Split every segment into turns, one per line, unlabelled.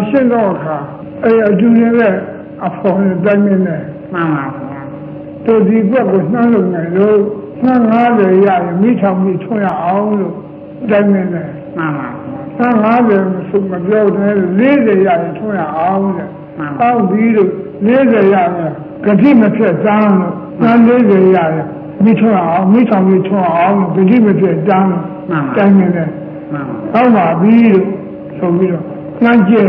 ရှင်းတော့အခါအတူနဲ့အဖော်နဲ့တိုင်းနေတယ်မှန်ပါဗျာတို့ဒီဘက်ကိုနှမ်းလို့နိုင်လို့နှမ်း90ရရင်မိထောင်မိထွန်းရအောင်လို့တိုင်းနေတယ်မှန်ပါနှမ်း90ဆိုမပြောတယ်40ရရင်ထွန်းရအောင်တဲ့တောင်းပြီးလို့40ရရင်ဂတိမဖြစ်တန်းလို့နှမ်း40ရရင်မိထွန်းအောင်မိထောင်မိထွန်းအောင်လို့ဂတိမဖြစ်တန်းလို့တိုင်းနေတယ်မှန်ပါဟုတ်ပါပြီလို့ဆိုပြီးတော့နှမ်းကျဲ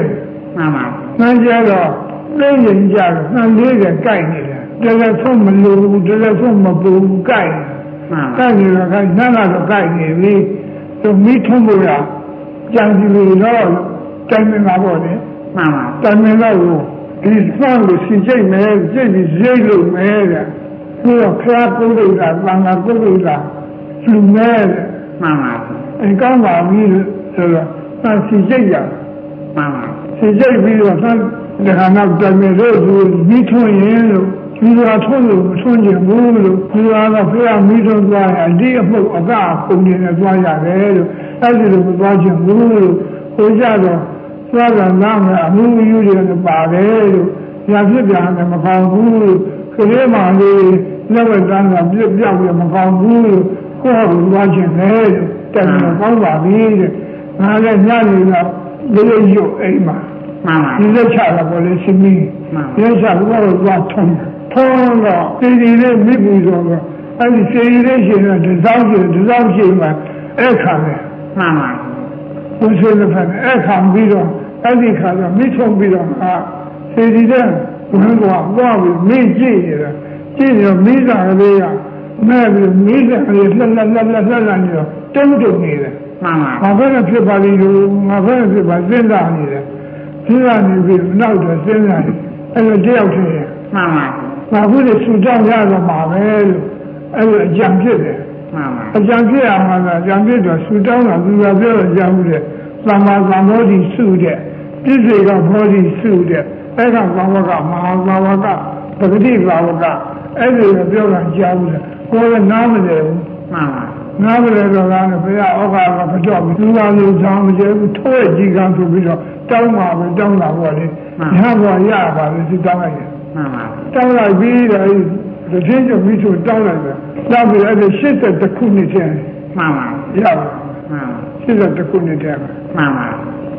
မှန်ပါနှမ်းကျဲတော့သိရင်ကြတော့နှမ်း40ကိုက်နေတယ်တကယ်ဆုံးမလို့တကယ်ဆုံးမပူကိုက်ကိုက်နေတော့နှမ်းကတော့ကိုက်နေပြီသူမိထုံးလို့ရကြံစီလို့တော့တိုင်နေတာပေါ့လေမှန်ပါတိုင်နေတော့ဒီစမ်းလို့စီကျိတ်မယ်ကျိတ်ပြီးရိတ်လို့မယ်တဲ့ပြီးတော့ခါကိုလို့တာသံဃာကိုလို့တာလူမယ်တဲ့မှန်ပါကောင်းပါပြီဆိုတော့စမ်းစီကျိတ်ရမှန်ပါစီကျိတ်ပြီးတော့စမ်းဒီကနောက်တိုင်နေလို့မိထုံးရင်လို့ဒီလိုထုံးလို့မထုံးချင်ဘူးလို့ဒီကတော့ဖေးမိထုံးသွားရင်အတိအမှုအကပုံနေနဲ့သွားရတယ်လို့အဲ့ဒီလိုမသွားချင်ဘူးလို့ကိုကြတော့သွားတာနားမှာအမှုယူတယ်ပါတယ်လို့ညာဖြစ်ပြန်တယ်မကောင်းဘူးလို့ခလေးမှလေးလက်ဝဲတန်းကပြက်ပြောက်ပြီးမကောင်းဘူးလို့ကိုယ့်ဟာသွားချင်တယ်လို့တက်ပြီးကောင်းပါပြီတဲ့ငါလည်းညနေတော့လေးရုပ်အိမ်မှာမှန်ပါဒီလက်ချတာပေါ်လေရှင်မီးလက်ချကတော့သွားထုံးတော့စီရီလေးမိပြီဆိုတော့အဲ့ဒီစီရီလေးရှင်တော့ဒီစားရှိမှအဲ့ခါပဲမှန်ပါဘုရားလည်းဖက်အဲ့ခါပြီးတော့အဲ့ဒီခါတော့မိထုံပြီးတော့စီရီတဲ့ဘုန်းတော်သွားပြီးမိကြည့်ရတယ်ကြည့်တော့မိသားလေးကမဲ့ပြီးမိသားလေးလှက်နေတော့တုံးတုံနေတယ်မှန်ပါဘာပဲဖြစ်ပါလိမ့်လို့ငါပဲဖြစ်ပါစဉ်းစားနေတယ်စဉ်းစားနေပြီးနောက်တော့စဉ်းစားနေအဲ့လိုတယောက်တည်းမှန်ပါဘာဖြစ်လဲဆူတောင်းရတော့မှာပဲလို့အဲ့လိုအကြံဖြစ်တယ်မှန်ပါအကြံဖြစ်ရမှာကအကြံဖြစ်တော့ဆူတောင်းတာသူကပြောတော့ကြဘူးတဲ့သမ္မာသမ္ဗောဓိစုတဲ့ပြည့်စေကဘောဓိစုတဲ့အဲ့ကဘာဝကမဟာဘာဝကပဂတိဘာဝကအဲ့ဒီလိုပြောတာကြားဘူးတဲ့ကိုယ်ကနားမလဲဘူးမှန်ပါနားမလဲတော့လည်းဘုရားဩဃာကမတော်ဘူးသူကလည်းကြောင်းမကျဘူးထိုးရကြည်ကံဆိုပြီးတော့တောင်းပါပဲတောင်းတာပေါ့လေညဘောရပါလေသူတောင်းလိုက်တယ်မှန်ပါတောင်းလိုက်ပြီးတော့ဒီချင်းချုပ်ပြီးဆိုတောင်းလိုက်တယ်တောင်းပြီးအဲ့ဒီ82ခုနှစ်ကျန်မှန်ပါရပါမှန်82ခုနှစ်တည်းမှန်ပါ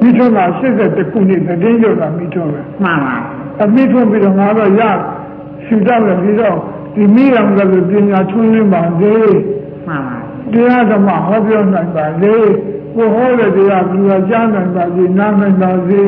မိထုံးက82ခုနှစ်တည်ချုပ်တာမိထုံးပဲမှန်ပါအမိထုံးပြီးတော့ငါတော့ရရှူတောင်းတယ်ပြီးတော့ဒီမိအောင်ကလည်းပညာထွန်းလင်းပါလေမှန်ပါတရားဓမ္မဟောပြောနိုင်ပါလေကိုဟောတဲ့တရားကကြားနိုင်ပါစေနားနိုင်ပါစေ